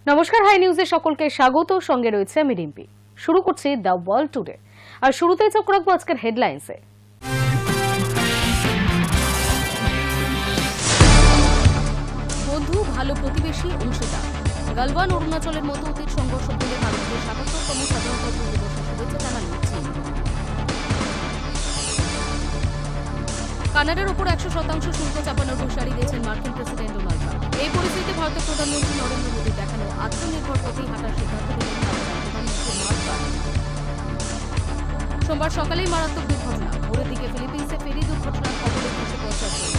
নমস্কার, হাই নিউজে সকলকে স্বাগত। সঙ্গে রয়েছে আমি রিম্পি। শুরু করছি দ্য ওয়ার্ল্ড টুডে। আর শুরুতেই চোখ রাখবো আজকের হেডলাইন্সে। বন্ধু, ভালো প্রতিবেশী, অংশীদার। গালওয়ান অরুণাচলের মতো অতীত সংঘর্ষ বলে ভারতের ৭৭তম সাধারণতন্ত্র দিবসের শুভেচ্ছা জানাল চীন। কানাডার ওপর ১০০% শুল্ক চাপানোর হুঁশিয়ারি দিয়েছেন মার্কিন প্রেসিডেন্ট ডোনাল্ড ট্রাম্প। এই পরিস্থিতিতে ভারতের প্রধানমন্ত্রী নরেন্দ্র মোদী দেখানো আত্মনির্ভর পথেই হাঁটার সিদ্ধান্ত নিলেন কানাডার প্রধানমন্ত্রী মার্ক কার্নি। সোমবার সকালেই মারাত্মক দুর্ঘটনা। ভোরের দিকে ফিলিপিন্সে ফেরি দুর্ঘটনার খবরে ২৫০ জন।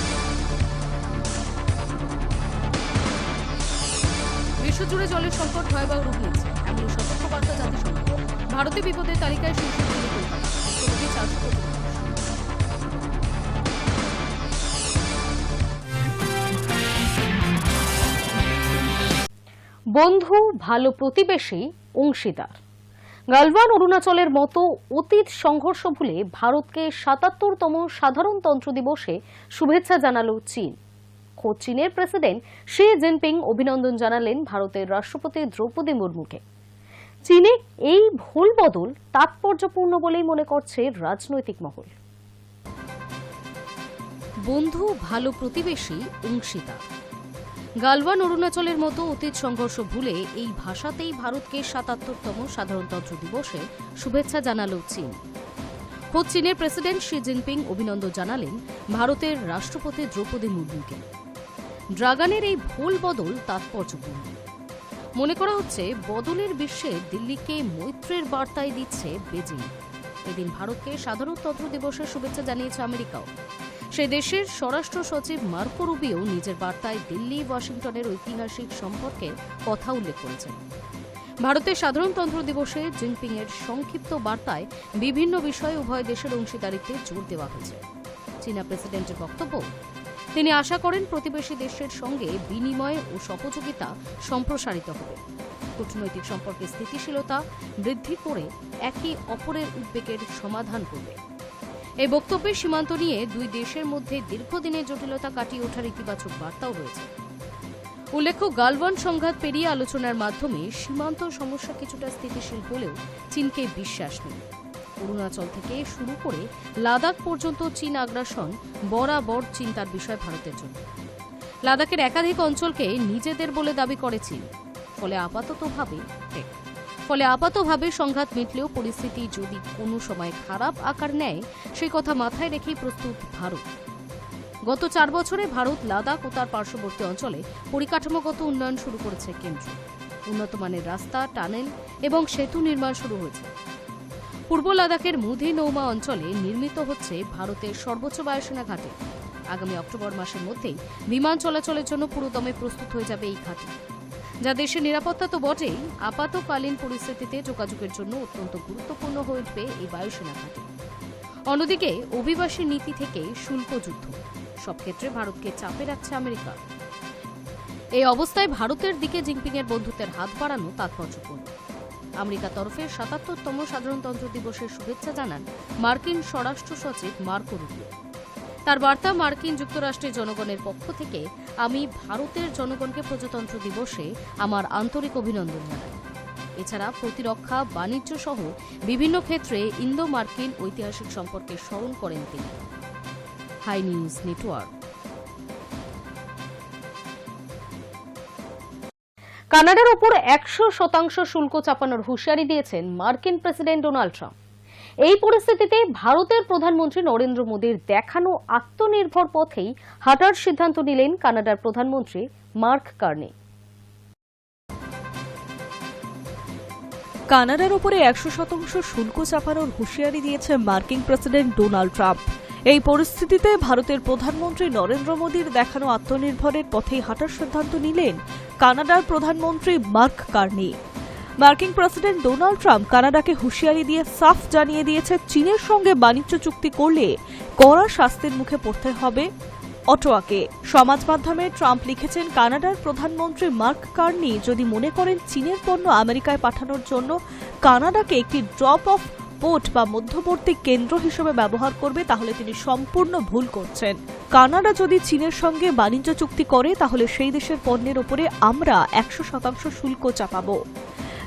বিশ্বজুড়ে জলের সংকট ভয়াবহ রূপ নিচ্ছে, এমন সতর্কবার্তা জাতিসংঘ। ভারতে বিপদের তালিকায় শীর্ষে দিল্লি, কলকাতা। ভুক্তভোগী ৪০০ কোটি মানুষ। বন্ধু, ভালো প্রতিবেশী, অংশীদার। গালওয়ান অরুণাচলের মতো অতীত সংঘর্ষ ভুলে ভারতকে ৭৭তম সাধারণতন্ত্র দিবসে শুভেচ্ছা জানালো চীন। খোদ চীনের প্রেসিডেন্ট শি জিনপিং অভিনন্দন জানালেন ভারতের রাষ্ট্রপতি দ্রৌপদী মুর্মুকে। চীনে এই ভুল বদল তাৎপর্যপূর্ণ বলেই মনে করছে রাজনৈতিক মহল। বন্ধু, ভালো প্রতিবেশী, অংশীদার। গালওয়ান অরুণাচলের মতো অতীত সংঘর্ষ ভুলে এই ভাষাতেই ভারতকে ৭৭তম সাধারণতন্ত্র দিবসে শুভেচ্ছা জানালো চীন। খোদ চীনের প্রেসিডেন্ট শি জিনপিং অভিনন্দন জানালেন ভারতের রাষ্ট্রপতি দ্রৌপদী মুর্মুকে। ড্রাগনের এই ভুল বদল তাৎপর্যপূর্ণ। মনে করা হচ্ছে বদলের বিশ্বে দিল্লিকে মৈত্রের বার্তায় দিচ্ছে বেজিং। এদিন ভারতকে সাধারণতন্ত্র দিবসের শুভেচ্ছা জানিয়েছে আমেরিকাও। সে দেশের স্বরাষ্ট্র সচিব মার্কো রুবিও নিজের বার্তায় দিল্লি ওয়াশিংটনের ঐতিহাসিক সম্পর্কের কথা উল্লেখ করেছেন। ভারতের সাধারণতন্ত্র দিবসে জিনপিং এর সংক্ষিপ্ত বার্তায় বিভিন্ন বিষয়ে উভয় দেশের অংশীদারিত্বে জোর দেওয়া হয়েছে। চীনা প্রেসিডেন্টের বক্তব্য, তিনি আশা করেন প্রতিবেশী দেশের সঙ্গে বিনিময় ও সহযোগিতা সম্প্রসারিত হবে, কূটনৈতিক সম্পর্কের স্থিতিশীলতা বৃদ্ধি করে একে অপরের উদ্বেগের সমাধান করবে। এই বক্তব্যে সীমান্ত নিয়ে দুই দেশের মধ্যে দীর্ঘদিনের জটিলতা কাটিয়ে ওঠার ইতিবাচক বার্তাও রয়েছে। উল্লেখ্য, গালওয়ান সংঘাত পেরিয়ে আলোচনার মাধ্যমে সীমান্ত সমস্যা কিছুটা স্থিতিশীল হলেও চীনকে বিশ্বাস নেই। অরুণাচল থেকে শুরু করে লাদাখ পর্যন্ত চীন আগ্রাসন বরাবর চিন্তার বিষয় ভারতের জন্য। লাদাখের একাধিক অঞ্চলকে নিজেদের বলে দাবি করে চীন। ফলে আপাতভাবে সংঘাত মিটলেও পরিস্থিতি যদি কোনো সময় খারাপ আকার নেয় সেই কথা মাথায় রেখেই প্রস্তুত ভারত। গত ৪ বছরে ভারত লাদাখ ও তার পার্শ্ববর্তী অঞ্চলে পরিকাঠামোগত উন্নয়ন শুরু করেছে কেন্দ্র। উন্নত মানের রাস্তা, টানেল এবং সেতু নির্মাণ শুরু হয়েছে। পূর্ব লাদাখের মুধি নৌমা অঞ্চলে নির্মিত হচ্ছে ভারতের সর্বোচ্চ বায়ুসেনা ঘাঁটি। আগামী অক্টোবর মাসের মধ্যেই বিমান চলাচলের জন্য পুরোদমে প্রস্তুত হয়ে যাবে এই ঘাঁটি, যা দেশের নিরাপত্তা তো বটেই, আপাতকালীন পরিস্থিতিতে যোগাযোগের জন্য অত্যন্ত গুরুত্বপূর্ণ হয়ে উঠবে এই বায়ুসেনা ঘাঁটি। অন্যদিকে অভিবাসী নীতি থেকে শুল্ক যুদ্ধ, সব ক্ষেত্রে ভারতকে চাপে রাখছে আমেরিকা। এই অবস্থায় ভারতের দিকে জিনপিংয়ের বন্ধুত্বের হাত বাড়ানো তাৎপর্যপূর্ণ। আমেরিকার তরফে ৭৭তম সাধারণতন্ত্র দিবসের শুভেচ্ছা জানান মার্কিন স্বরাষ্ট্র সচিব মার্কো রুবিও। তার বার্তা, মার্কিন যুক্তরাষ্ট্রের জনগণের পক্ষ থেকে আমি ভারতের জনগণকে প্রজাতন্ত্র দিবসে আমার আন্তরিক অভিনন্দন জানাই। এছাড়া প্রতিরক্ষা, বাণিজ্য সহ বিভিন্ন ক্ষেত্রে ইন্দো মার্কিন ঐতিহাসিক সম্পর্কে স্মরণ করেন তিনি। Hi news network. কানাডার ওপর ১০০% শুল্ক চাপানোর হুঁশিয়ারি দিয়েছেন মার্কিন প্রেসিডেন্ট ডোনাল্ড ট্রাম্প। এই পরিস্থিতিতে ভারতের প্রধানমন্ত্রী নরেন্দ্র মোদীর দেখানো আত্মনির্ভর পথেই হাঁটার সিদ্ধান্ত নিলেন কানাডার প্রধানমন্ত্রী মার্ক কার্নি। কানাডার উপরে ১০০% শুল্ক চাপানোর হুঁশিয়ারি দিয়েছে মার্কিন প্রেসিডেন্ট ডোনাল্ড ট্রাম্প। এই পরিস্থিতিতে ভারতের প্রধানমন্ত্রী নরেন্দ্র মোদীর দেখানো আত্মনির্ভরের পথেই হাঁটার সিদ্ধান্ত নিলেন কানাডার প্রধানমন্ত্রী মার্ক কার্নি। মার্কিন প্রেসিডেন্ট ডোনাল্ড ট্রাম্প কানাডাকে হুঁশিয়ারি দিয়ে সাফ জানিয়ে দিয়েছে চীনের সঙ্গে বাণিজ্য চুক্তি করলে কড়া শাস্তির মুখে পড়তে হবে অটোয়াকে। সমাজ মাধ্যমে ট্রাম্প লিখেছেন, কানাডার প্রধানমন্ত্রী মার্ক কার্নি যদি মনে করেন চীনের পণ্য আমেরিকায় পাঠানোর জন্য কানাডাকে একটি ড্রপ অফ পোর্ট বা মধ্যবর্তী কেন্দ্র হিসেবে ব্যবহার করবে, তাহলে তিনি সম্পূর্ণ ভুল করছেন। কানাডা যদি চীনের সঙ্গে বাণিজ্য চুক্তি করে, তাহলে সেই দেশের পণ্যের উপরে আমরা 100% শুল্ক চাপাবো।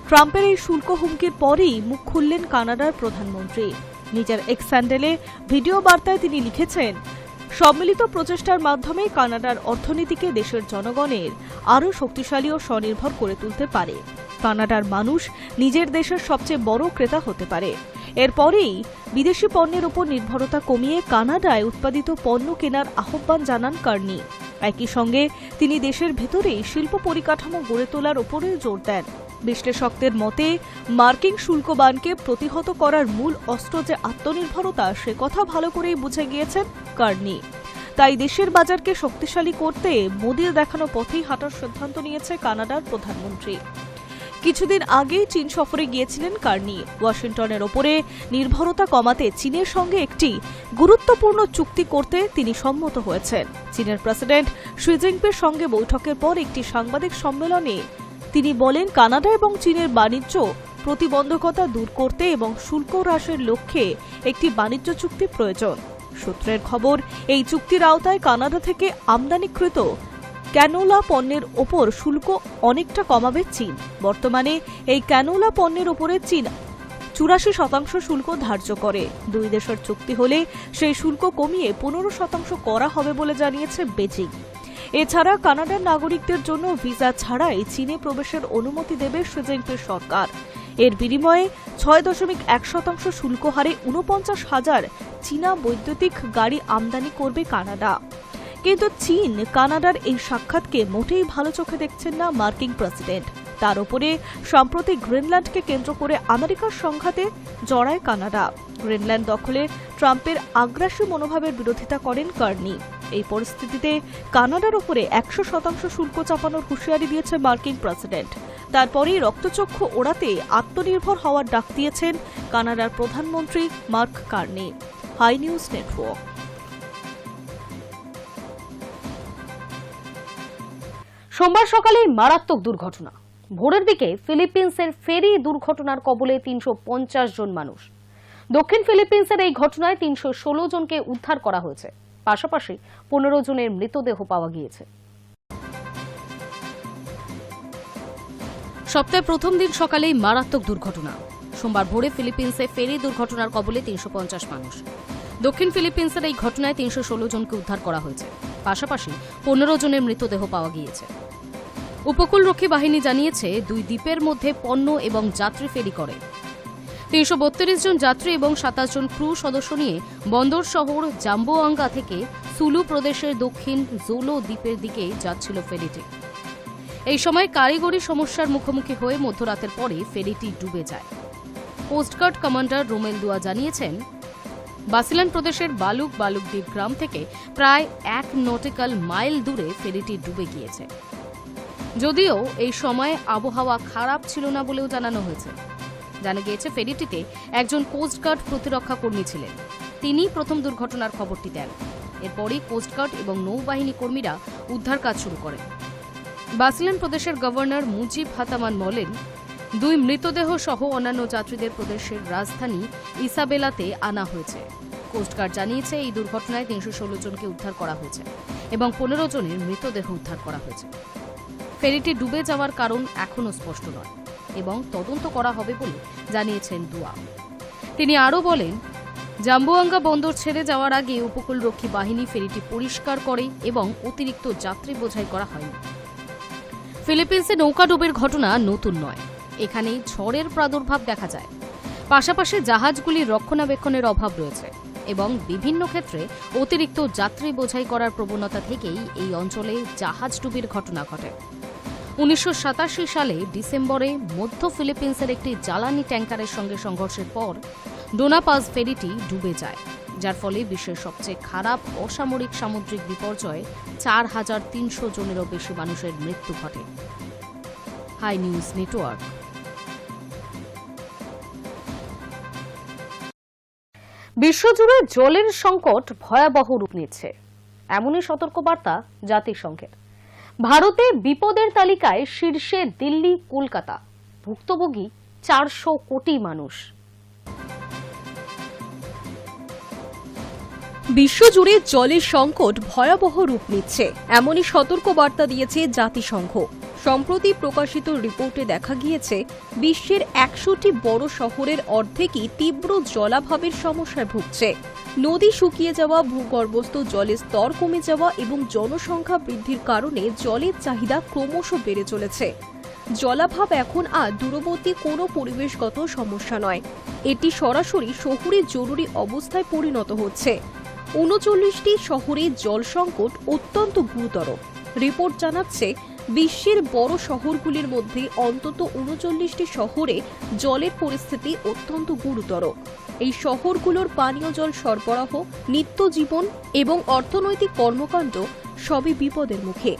ট্রাম্পের এই শুল্ক হুমকির পরেই মুখ খুললেন কানাডার প্রধানমন্ত্রী। নিজের এক্স হ্যান্ডেলে ভিডিও বার্তায় তিনি লিখেছেন, সম্মিলিত প্রচেষ্টার মাধ্যমে কানাডার অর্থনীতিকে দেশের জনগণের আরও শক্তিশালী ও স্বনির্ভর করে তুলতে পারে। কানাডার মানুষ নিজের দেশের সবচেয়ে বড় ক্রেতা হতে পারে। এরপরেই বিদেশি পণ্যের উপর নির্ভরতা কমিয়ে কানাডায় উৎপাদিত পণ্য কেনার আহ্বান জানান কার্নি। একই সঙ্গে তিনি দেশের ভেতরেই শিল্প পরিকাঠামো গড়ে তোলার উপরে জোর দেন। বিশ্লেষকদের মতে মার্কিন শুল্কবানকে প্রতিহত করার মূল অস্ত্র যে আত্মনির্ভরতা, সে কথা ভালো করেই বুঝে গিয়েছেন কার্নি। তাই দেশের বাজারকে শক্তিশালী করতে মোদির দেখানো পথেই হাঁটার সিদ্ধান্ত নিয়েছে কানাডার প্রধানমন্ত্রী। কিছুদিন আগেই চীন সফরে গিয়েছিলেন কার্নি। ওয়াশিংটনের ওপরে নির্ভরতা কমাতে চীনের সঙ্গে একটি গুরুত্বপূর্ণ চুক্তি করতে তিনি সম্মত হয়েছেন। চীনের প্রেসিডেন্ট শি জিনপিংয়ের সঙ্গে বৈঠকের পর একটি সাংবাদিক সম্মেলনে তিনি বলেন, কানাডা এবং চীনের বাণিজ্য প্রতিবন্ধকতা দূর করতে এবং শুল্ক হ্রাসের লক্ষ্যে একটি বাণিজ্য চুক্তি প্রয়োজন। সূত্রের খবর, এই চুক্তির আওতায় কানাডা থেকে আমদানিকৃত ক্যানোলা পণ্যের ওপর শুল্ক অনেকটা কমাবে চীন। বর্তমানে এই ক্যানোলা পণ্যের ওপরে চীন 84% শুল্ক ধার্য করে। দুই দেশের চুক্তি হলে সেই শুল্ক কমিয়ে 15% করা হবে বলে জানিয়েছে বেজিং। এছাড়া কানাডার নাগরিকদের জন্য ভিসা ছাড়াই চীনে প্রবেশের অনুমতি দেবে শি জিনপিং সরকার। এর বিনিময়ে 6.1% শুল্ক হারে 49,000 চীনা বৈদ্যুতিক গাড়ি আমদানি করবে কানাডা। কিন্তু চীন কানাডার এই সাক্ষাৎকে মোটেই ভালো চোখে দেখছেন না মার্কিন প্রেসিডেন্ট। তার উপরে সম্প্রতি গ্রিনল্যান্ডকে কেন্দ্র করে আমেরিকার সংঘাতে জড়ায় কানাডা। গ্রিনল্যান্ড দখলে ট্রাম্পের আগ্রাসী মনোভাবের বিরোধিতা করেন কার্নি। এই পরিস্থিতিতে কানাডার উপরে 100% শুল্ক চাপানোর হুঁশিয়ারি দিয়েছে মার্কিন প্রেসিডেন্ট। তারপরেই রক্তচক্ষু ওড়াতে আত্মনির্ভর হওয়ার ডাক দিয়েছেন কানাডার প্রধানমন্ত্রী Mark Carney. Hi news network. সোমবার সকালে মারাত্মক দুর্ঘটনা। ভোরের দিকে ফিলিপিন্সের ফেরি দুর্ঘটনার কবলে 350 জন মানুষ। দক্ষিণ ফিলিপিন্সের এই ঘটনায় 316 জনকে উদ্ধার করা হয়েছে। পাশাপাশি 15 জনের মৃতদেহ পাওয়া গিয়েছে। সপ্তাহের প্রথম দিন সকালেই মারাত্মক দুর্ঘটনা। সোমবার ভোরে ফিলিপিন্সে ফেরি দুর্ঘটনার কবলে 350 মানুষ। দক্ষিণ ফিলিপিন্সের এই ঘটনায় 316 জনকে উদ্ধার করা হয়েছে। পাশাপাশি 15 জনের মৃতদেহ পাওয়া গিয়েছে। উপকূলরক্ষী বাহিনী জানিয়েছে, দুই দ্বীপের মধ্যে পণ্য এবং যাত্রী ফেরি করে। 332 জন যাত্রী এবং 27 জন ক্রু সদস্য নিয়ে বন্দর শহর জাম্বোয়াঙ্গা থেকে সুলু প্রদেশের দক্ষিণ জোলো দ্বীপের দিকে যাচ্ছিল ফেরিটি। এই সময় কারিগরি সমস্যার মুখোমুখি হয়ে মধ্যরাতের পরে ফেরিটি ডুবে যায়। কোস্টগার্ড কমান্ডার রোমেল দুয়া জানিয়েছেন, বাসিলান প্রদেশের বালুক দ্বীপ গ্রাম থেকে প্রায় 1 নটিক্যাল মাইল দূরে ফেরিটি ডুবে গিয়েছে। যদিও এই সময় আবহাওয়া খারাপ ছিল না বলেও জানানো হয়েছে। জানা গিয়েছে, ফেরিটিতে একজন কোস্টগার্ড প্রতিরক্ষা কর্মী ছিলেন। তিনি প্রথম দুর্ঘটনার খবরটি দেন। এরপরই কোস্টগার্ড এবং নৌবাহিনী কর্মীরা উদ্ধার কাজ শুরু করেন। বাসিলান প্রদেশের গভর্নর মুজিব হাতামান বলেন, 2 মৃতদেহ সহ অন্যান্য যাত্রীদের প্রদেশের রাজধানী ইসাবেলাতে আনা হয়েছে। কোস্টগার্ড জানিয়েছে, এই দুর্ঘটনায় 316 জনকে উদ্ধার করা হয়েছে এবং 15 জনের মৃতদেহ উদ্ধার করা হয়েছে। ফেরিটি ডুবে যাওয়ার কারণ এখনও স্পষ্ট নয় এবং তদন্ত করা হবে বলে জানিয়েছেন দুয়া। তিনি আরও বলেন, জাম্বোয়াঙ্গা বন্দর ছেড়ে যাওয়ার আগে উপকূলরক্ষী বাহিনী ফেরিটি পরিষ্কার করে এবং অতিরিক্ত যাত্রী বোঝাই করা হয়নি। ফিলিপিন্সে নৌকাডুবির ঘটনা নতুন নয়। এখানে ঝড়ের প্রাদুর্ভাব দেখা যায়। পাশাপাশি জাহাজগুলির রক্ষণাবেক্ষণের অভাব রয়েছে এবং বিভিন্ন ক্ষেত্রে অতিরিক্ত যাত্রী বোঝাই করার প্রবণতা থেকেই এই অঞ্চলে জাহাজ ডুবির ঘটনা ঘটে। 1987 সালে ডিসেম্বরে মধ্য ফিলিপিন্সের একটি জ্বালানি ট্যাঙ্কারের সঙ্গে সংঘর্ষের পর ডোনা পাস ফেরিটি ডুবে যায়, যার ফলে বিশ্বের সবচেয়ে খারাপ অসামরিক সামুদ্রিক বিপর্যয়ে 4300 জনেরও বেশি মানুষের মৃত্যু ঘটে। Hi news network. বিশ্বজুড়ে জলের সংকট ভয়াবহ রূপ নিচ্ছে, এমনই সতর্কবার্তা জাতিসংঘের। ভারতে বিপদের তালিকায় শীর্ষে দিল্লি, কলকাতা। ভুক্তভোগী 400 কোটি মানুষ। বিশ্বজুড়ে জলের সংকট ভয়াবহ রূপ নিচ্ছে, এমনই সতর্কবার্তা দিয়েছে জাতিসংঘ। সম্প্রতি প্রকাশিত রিপোর্টে দেখা গিয়েছে বিশ্বের ১০০টি বড় শহরের অর্ধেকই তীব্র জলাভাবের সমস্যায় ভুগছে। নদী শুকিয়ে যাওয়া, ভূগর্ভস্থ জলের স্তর কমে যাওয়া এবং জনসংখ্যা বৃদ্ধির কারণে জলের চাহিদা ক্রমশ বেড়ে চলেছে। জলাভাব এখন আর দূরবর্তী কোনো পরিবেশগত সমস্যা নয়, এটি সরাসরি শহুরে জরুরি অবস্থায় পরিণত হচ্ছে। ৩৯টি শহরে জল সংকট অত্যন্ত গুরুতর। রিপোর্ট জানাচ্ছে বিশ্বের বড় শহরগুলির মধ্যে অন্তত ৩৯টি শহরে জলের পরিস্থিতি অত্যন্ত গুরুতর। এই শহরগুলোর পানীয় জল সরবরাহ, নিত্যজীবন এবং অর্থনৈতিক কর্মকাণ্ড সবই বিপদের মুখে।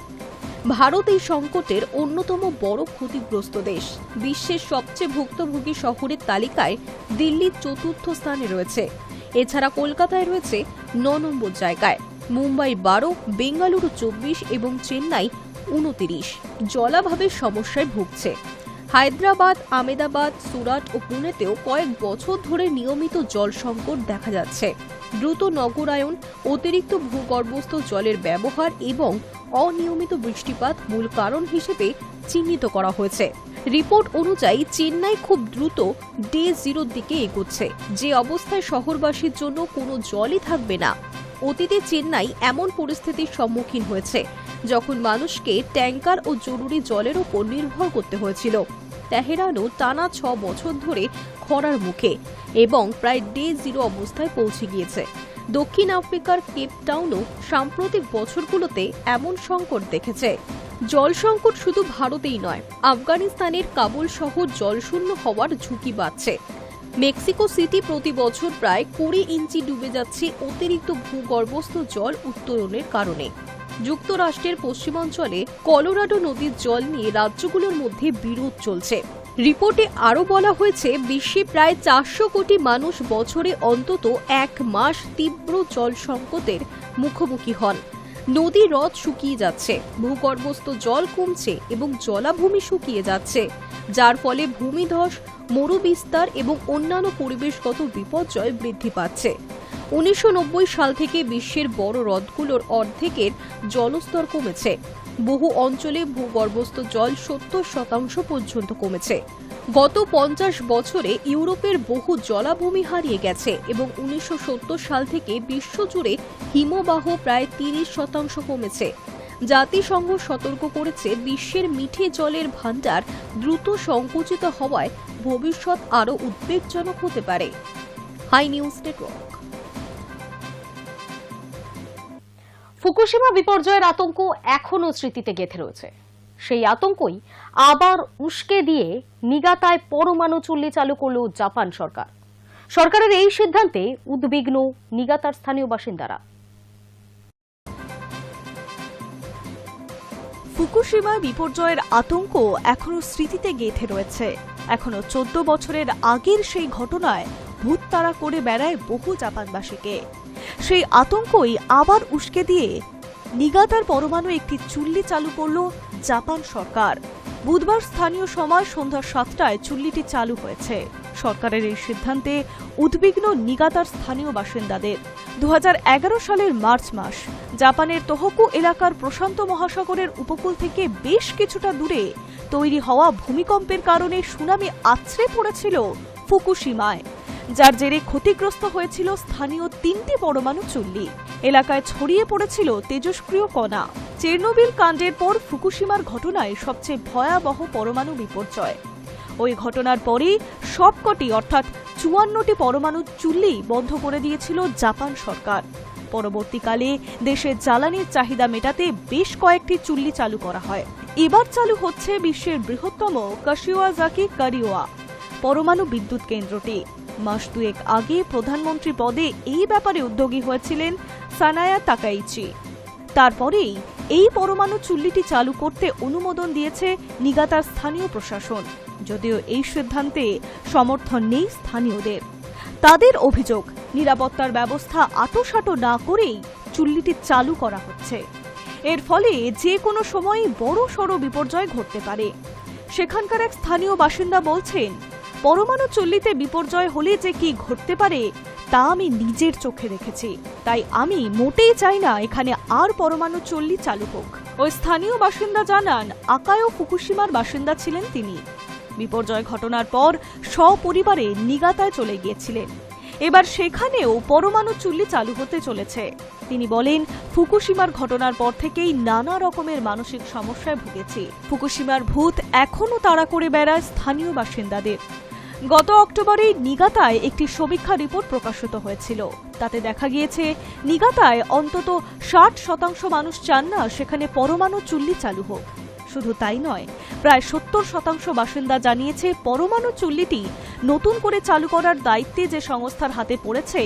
ভারত এই সংকটের অন্যতম বড় ক্ষতিগ্রস্ত দেশ। বিশ্বের সবচেয়ে ভুক্তভোগী শহরের তালিকায় দিল্লির ৪র্থ স্থানে রয়েছে। এছাড়া কলকাতায় রয়েছে ৯ নম্বর জায়গায়, মুম্বাই ১২, বেঙ্গালুরু ২৪ এবং চেন্নাই ২৯ জলাভাবের সমস্যায় ভুগছে। হায়দ্রাবাদ, আমেদাবাদ, সুরাট ও পুনেতেও কয়েক বছর ধরে নিয়মিত জল সংকট দেখা যাচ্ছে। দ্রুত নগরায়ন, অতিরিক্ত ভূগর্ভস্থ জলের ব্যবহার এবং অনিয়মিত বৃষ্টিপাত মূল কারণ হিসেবে চিহ্নিত করা হয়েছে। রিপোর্ট অনুযায়ী চেন্নাই খুব দ্রুত ডে জিরোর দিকে এগোচ্ছে, যে অবস্থায় শহরবাসীর জন্য কোনো জলই থাকবে না। অতীতে চেন্নাই এমন পরিস্থিতির সম্মুখীন হয়েছে যখন মানুষকে ট্যাঙ্কার ও জরুরি জলের উপর নির্ভর করতে হয়েছিল। তেহরানও টানা ৬ বছর ধরে খরার মুখে এবং প্রায় ডে জিরো অবস্থায় পৌঁছে গিয়েছে। দক্ষিণ আফ্রিকার কেপ টাউনও সাম্প্রতিক বছরগুলোতে এমন সংকট দেখেছে। জল সংকট শুধু ভারতেই নয়, আফগানিস্তানের কাবুল শহর জলশূন্য হওয়ার ঝুঁকি বাড়ছে। মেক্সিকো সিটি প্রতি বছর প্রায় ২০ ইঞ্চি ডুবে যাচ্ছে অতিরিক্ত ভূগর্ভস্থ জল উত্তোলনের কারণে। যুক্তরাষ্ট্রের পশ্চিমাঞ্চলে কলোরাডো নদীর জল নিয়ে রাজ্যগুলোর মধ্যে বিরোধ চলছে। রিপোর্টে আরও বলা হয়েছে বিশ্বে প্রায় ৪০০ কোটি মানুষ বছরে অন্তত ১ মাস তীব্র জল সংকটের মুখোমুখি হন। নদী হ্রদ শুকিয়ে যাচ্ছে, ভূগর্ভস্থ জল কমছে এবং জলাভূমি শুকিয়ে যাচ্ছে, যার ফলে ভূমিধস, মরুবিস্তার এবং অন্যান্য পরিবেশগত বিপর্যয় বৃদ্ধি পাচ্ছে। ১৯৯০ সাল থেকে বিশ্বের বড় হ্রদগুলোর অর্ধেকের জলস্তর কমেছে। বহু অঞ্চলে ভূগর্ভস্থ জল ৭০% পর্যন্ত কমেছে। গত ৫০ বছরে ইউরোপের বহু জলাভূমি হারিয়ে গেছে এবং ১৯৭০ সাল থেকে বিশ্বজুড়ে হিমবাহ প্রায় ৩০% কমেছে। জাতিসংঘ সতর্ক করেছে বিশ্বের মিঠে জলের ভাণ্ডার দ্রুত সংকুচিত হওয়ায় ভবিষ্যৎ আরও উদ্বেগজনক হতে পারে। High news network. ফুকুশিমা বিপর্যয়ের আতঙ্ক এখনও স্মৃতিতে গেঁথে রয়েছে। সেই আতঙ্কই আবার উস্কে দিয়ে নিগাতায় পরমাণু চুল্লি চালু করল জাপান সরকার। সরকারের এই সিদ্ধান্তে উদ্বিগ্ন নিগাতার স্থানীয় বাসিন্দারা। ফুকুশিমা বিপর্যয়ের আতঙ্ক এখনও স্মৃতিতে গেঁথে রয়েছে। এখনও ১৪ বছরের আগের সেই ঘটনায় ভূত তাড়া করে বেড়ায় বহু জাপানবাসীকে। সেই আতঙ্কই আবার উস্কে দিয়ে নিগাতার পরমাণু একটি চুল্লি চালু করল জাপান সরকার। বুধবার স্থানীয় সময় সন্ধ্যা ৭টায় চুল্লিটি চালু হয়েছে। সরকারের এই সিদ্ধান্তে উদ্বিগ্ন নিগাতার স্থানীয় বাসিন্দাদের। ২০১১ সালের মার্চ মাস জাপানের তোহোকু এলাকার প্রশান্ত মহাসাগরের উপকূল থেকে বেশ কিছুটা দূরে তৈরি হওয়া ভূমিকম্পের কারণে সুনামি আছড়ে পড়েছিল ফুকুশিমায়, যার জেরে ক্ষতিগ্রস্ত হয়েছিল স্থানীয় ৩টি পরমাণু চুল্লি। এলাকায় ছড়িয়ে পড়েছিল তেজস্ক্রিয় কণা। চেরনোবিল কাণ্ডের পর ফুকুশিমার ঘটনায় সবচেয়ে ভয়াবহ পরমাণু বিপর্যয়। ওই ঘটনার পরই সবকটি অর্থাৎ ৫৪টি পরমাণু চুল্লি বন্ধ করে দিয়েছিল জাপান সরকার। পরবর্তীকালে দেশের জ্বালানির চাহিদা মেটাতে বেশ কয়েকটি চুল্লি চালু করা হয়। এবার চালু হচ্ছে বিশ্বের বৃহত্তম কাশিওয়াজাকি কারিওয়া পরমাণু বিদ্যুৎ কেন্দ্রটি। মাস দুয়েক আগে প্রধানমন্ত্রী পদে এই ব্যাপারে উদ্যোগী হয়েছিলেন সানায়া তাকাইচি। তারপরেই এই পরমাণু চুল্লিটি চালু করতে অনুমোদন দিয়েছে নিগাতার স্থানীয় প্রশাসন, যদিও এই সিদ্ধান্তে সমর্থন নেই স্থানীয়দের। তাদের অভিযোগ, নিরাপত্তার ব্যবস্থা আঁটোসাঁটো না করেই চুল্লিটি চালু করা হচ্ছে। এর ফলে যে কোনো সময় বড় সড় বিপর্যয় ঘটতে পারে। সেখানকার এক স্থানীয় বাসিন্দা বলছেন, পরমাণু চুল্লিতে বিপর্যয় হলে যে কি ঘটতে পারে তা আমি নিজের চোখে দেখেছি। তাই আমি মোটেই চাই না এখানে আর পরমাণু চুল্লি চালু হোক। ওই স্থানীয় বাসিন্দা জানান, আকায়ো ফুকুশিমার বাসিন্দা ছিলেন তিনি। বিপর্যয় ঘটনার পর সপরিবারে নিগাতায় চলে গিয়েছিলেন। এবার সেখানেও পরমাণু চুল্লি চালু হতে চলেছে। তিনি বলেন, ফুকুশিমার ঘটনার পর থেকেই নানা রকমের মানসিক সমস্যায় ভুগেছি। ফুকুশিমার ভূত এখনও তাড়া করে বেড়ায় স্থানীয় বাসিন্দাদের। গত অক্টোবরে নিগাতায় একটি সমীক্ষা রিপোর্ট প্রকাশিত হয়েছিল। তাতে দেখা গিয়েছে, নিগাতায় অন্তত 60% মানুষ চান না সেখানে পরমাণু চুল্লি চালু হোক। শুধু তাই নয়, প্রায় 70% বাসিন্দা জানিয়েছে পরমাণু চুল্লিটি নতুন করে চালু করার দায়িত্বে যে সংস্থার হাতে পড়েছে,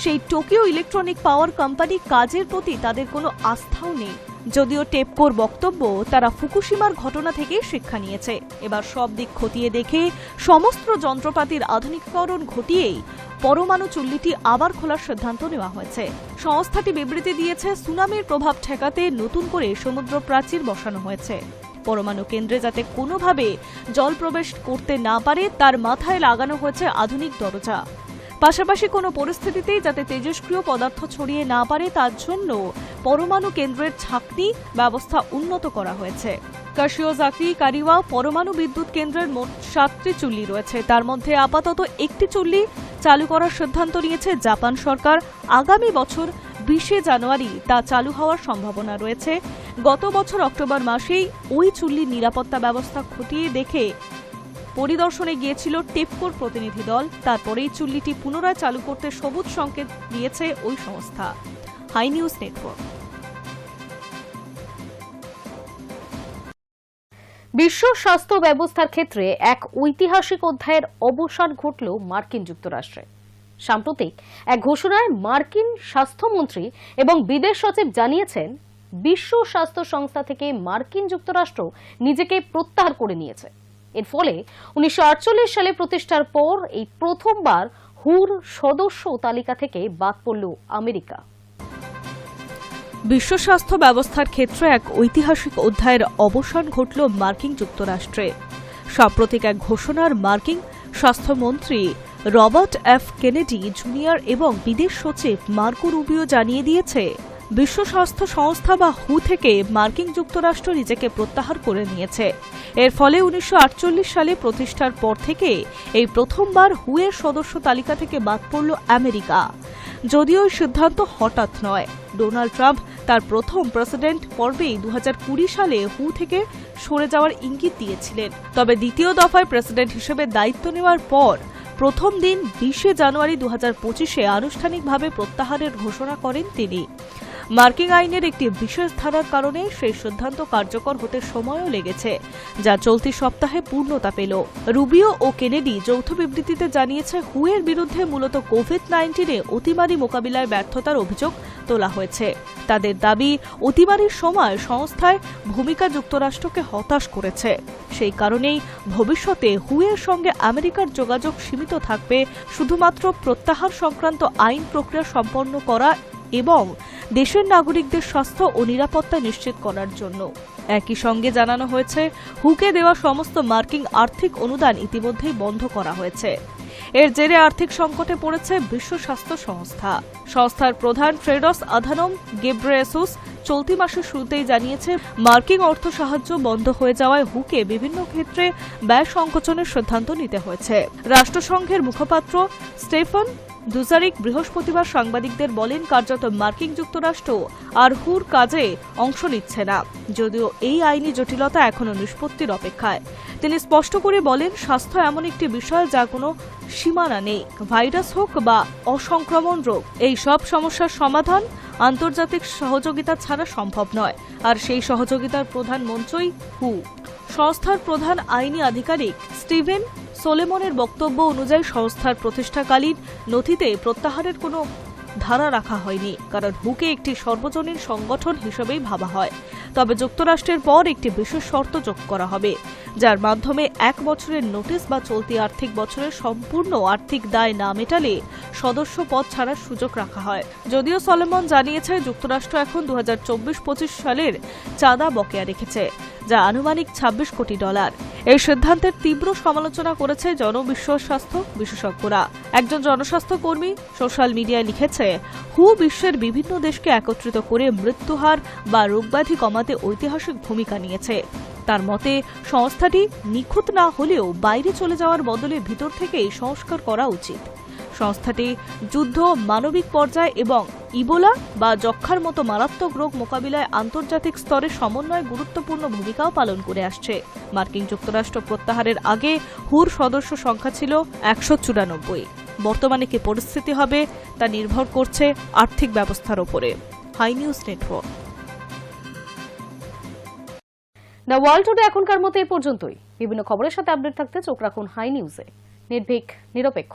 সেই টোকিও ইলেকট্রনিক পাওয়ার কোম্পানি কাজের প্রতি তাদের কোনো আস্থাও নেই। যদিও টেপকোর বক্তব্য, তারা ফুকুশিমার ঘটনা থেকে শিক্ষা নিয়েছে। এবার সব দিক খতিয়ে দেখে সমস্ত যন্ত্রপাতির আধুনিকীকরণ ঘটিয়েই পরমাণু চুল্লিটি আবার খোলার সিদ্ধান্ত নেওয়া হয়েছে। সংস্থাটি বিবৃতি দিয়েছে, সুনামির প্রভাব ঠেকাতে নতুন করে সমুদ্র প্রাচীর বসানো হয়েছে। পরমাণু কেন্দ্রে যাতে কোনোভাবে জল প্রবেশ করতে না পারে তার মাথায় লাগানো হয়েছে আধুনিক দরজা। পাশাপাশি কোনো পরিস্থিতিতেই যাতে তেজস্ক্রিয় পদার্থ ছড়িয়ে না পারে তার জন্য পরমাণু কেন্দ্রের ছাঁকনি ব্যবস্থা উন্নত করা হয়েছে। কাশিওজাকি কারিওয়া পরমাণু বিদ্যুৎ কেন্দ্রের মোট 7টি চুল্লি রয়েছে। তার মধ্যে আপাতত একটি চুল্লি চালু করার সিদ্ধান্ত নিয়েছে জাপান সরকার। আগামী বছর 20 জানুয়ারি তা চালু হওয়ার সম্ভাবনা রয়েছে। গত বছর অক্টোবর মাসেই ওই চুল্লির নিরাপত্তা ব্যবস্থা খতিয়ে দেখে পরিদর্শনে গিয়েছিল টেপকোর প্রতিনিধি দল। তারপরেই চুল্লিটি পুনরায় চালু করতে সবুজ সংকেত দিয়েছে ওই সংস্থা। Hi news network. বিশ্ব স্বাস্থ্য ব্যবস্থার ক্ষেত্রে এক ঐতিহাসিক অধ্যায়ের অবসান ঘটল মার্কিন যুক্তরাষ্ট্রে। সাম্প্রতিক এক ঘোষণায় মার্কিন স্বাস্থ্যমন্ত্রী এবং বিদেশ সচিব জানিয়েছেন, বিশ্ব স্বাস্থ্য সংস্থা থেকে মার্কিন যুক্তরাষ্ট্র নিজেকে প্রত্যাহার করে নিয়েছে। এর ফলে 1948 সালে প্রতিষ্ঠার পর এই প্রথমবার হুর সদস্য তালিকা থেকে বাদ পড়ল আমেরিকা। বিশ্ব স্বাস্থ্য ব্যবস্থার ক্ষেত্রে এক ঐতিহাসিক অধ্যায়ের অবসান ঘটল মার্কিন যুক্তরাষ্ট্রে। সাম্প্রতিক এক ঘোষণার মার্কিন স্বাস্থ্যমন্ত্রী রবার্ট এফ কেনেডি জুনিয়র এবং বিদেশ সচিব মার্কো রুবিও জানিয়ে দিয়েছে, বিশ্ব স্বাস্থ্য সংস্থা বা হু থেকে মার্কিন যুক্তরাষ্ট্র নিজেকে প্রত্যাহার করে নিয়েছে। এর ফলে 1948 সালে প্রতিষ্ঠার পর থেকে এই প্রথমবার হু এর সদস্য তালিকা থেকে বাদ পড়ল আমেরিকা। যদিও এই সিদ্ধান্ত হঠাৎ নয়। ডোনাল্ড ট্রাম্প তার প্রথম প্রেসিডেন্ট পর্বেই 2020 সালে হু থেকে সরে যাওয়ার ইঙ্গিত দিয়েছিলেন। তবে দ্বিতীয় দফায় প্রেসিডেন্ট হিসেবে দায়িত্ব নেওয়ার পর প্রথম দিন 20 জানুয়ারি 2025 আনুষ্ঠানিকভাবে প্রত্যাহারের ঘোষণা করেন তিনি। মার্কিন আইনের একটি বিশেষ ধারার কারণে সেই সিদ্ধান্ত কার্যকর হতে সময়ও লেগেছে, যা চলতি সপ্তাহে পূর্ণতা পেল। রুবিও ও কেনেডি যৌথ বিবৃতিতে জানিয়েছে, হু এর বিরুদ্ধে মূলত কোভিড-19 অতিমারি মোকাবিলায় ব্যর্থতার অভিযোগ তোলা হয়েছে। তাদের দাবি, অতিমারির সময় সংস্থায় ভূমিকা যুক্তরাষ্ট্রকে হতাশ করেছে। সেই কারণেই ভবিষ্যতে হু এর সঙ্গে আমেরিকার যোগাযোগ সীমিত থাকবে শুধুমাত্র প্রত্যাহার সংক্রান্ত আইন প্রক্রিয়া সম্পন্ন করা এবং দেশের নাগরিকদের স্বাস্থ্য ও নিরাপত্তা নিশ্চিত করার জন্য। একই সঙ্গে জানানো হয়েছে, হুকে দেওয়া সমস্ত মার্কিন আর্থিক অনুদান ইতিমধ্যেই বন্ধ করা হয়েছে। এর জেরে আর্থিক সংকটে পড়েছে বিশ্ব স্বাস্থ্য সংস্থা। সংস্থার প্রধান টেড্রস আধানম গেব্রেয়েসুস চলতি মাসের শুরুতেই জানিয়েছে, মার্কিন অর্থ সাহায্য বন্ধ হয়ে যাওয়ায় হুকে বিভিন্ন ক্ষেত্রে ব্যয় সংকোচনের সিদ্ধান্ত নিতে হয়েছে। রাষ্ট্রসংঘের মুখপাত্র স্টেফান দুজারিক বৃহস্পতিবার সাংবাদিকদের বলেন, কার্যত মার্কিন যুক্তরাষ্ট্র আর হুর কাজে অংশ নিচ্ছে না, যদিও এই আইনি জটিলতা এখনো নিষ্পত্তির অপেক্ষায়। তিনি স্পষ্ট করে বলেন, স্বাস্থ্য এমন একটি বিষয় যা কোনো সীমানা নেই। ভাইরাস হোক বা অসংক্রমণ রোগ, এই সব সমস্যার সমাধান আন্তর্জাতিক সহযোগিতা ছাড়া সম্ভব নয়, আর সেই সহযোগিতার প্রধান মঞ্চই হু। সংস্থার প্রধান আইনি আধিকারিক স্টিভেন সোলেমনের বক্তব্য অনুযায়ী সংস্থার প্রতিষ্ঠাকালীন নথিতে প্রত্যাহারের কোনো ধারা রাখা হয়নি, কারণ হুকে একটি সর্বজনীন সংগঠন হিসেবেই ভাবা হয়। তবে যুক্তরাষ্ট্রের পর একটি বিশেষ শর্ত যোগ করা হবে, যার মাধ্যমে 1 বছরের নোটিশ বা চলতি আর্থিক বছরের সম্পূর্ণ আর্থিক দায় না মেটালে সদস্য পদ ছাড়ার সুযোগ রাখা হয়। যদিও সলোমন জানিয়েছে, যুক্তরাষ্ট্র এখন 2024-25 সালের চাঁদা বকেয়া রেখেছে, যা আনুমানিক $26 কোটি। এই সিদ্ধান্তের তীব্র সমালোচনা করেছে জনবিশ্বাস স্বাস্থ্য বিশেষজ্ঞরা। একজন জনস্বাস্থ্য কর্মী সোশ্যাল মিডিয়ায় লিখেছে, হু বিশ্বের বিভিন্ন দেশকে একত্রিত করে মৃত্যুহার বা রোগব্যাধি কমাতে ঐতিহাসিক ভূমিকা নিয়েছে। তার মতে সংস্থাটি নিখুঁত না হলেও বাইরে চলে যাওয়ার বদলে ভিতর থেকেই সংস্কার করা উচিত। সংস্থাটি যুদ্ধ, মানবিক পর্যায় এবং ইবোলা বা যক্ষ্মার মতো মারাত্মক রোগ মোকাবিলায় আন্তর্জাতিক স্তরে সমন্বয়ে গুরুত্বপূর্ণ ভূমিকাও পালন করে আসছে। মার্কিন যুক্তরাষ্ট্র প্রত্যাহারের আগে হুর সদস্য সংখ্যা ছিল 194। বর্তমানে কি পরিস্থিতি হবে তা নির্ভর করছে আর্থিক ব্যবস্থার উপরে। Hi news network. The world today এখনকার মতো এই পর্যন্তই। বিভিন্ন খবরের সাথে আপডেট থাকতে চোখ রাখুন হাই নিউজে। নির্ভীক, নিরপেক্ষ।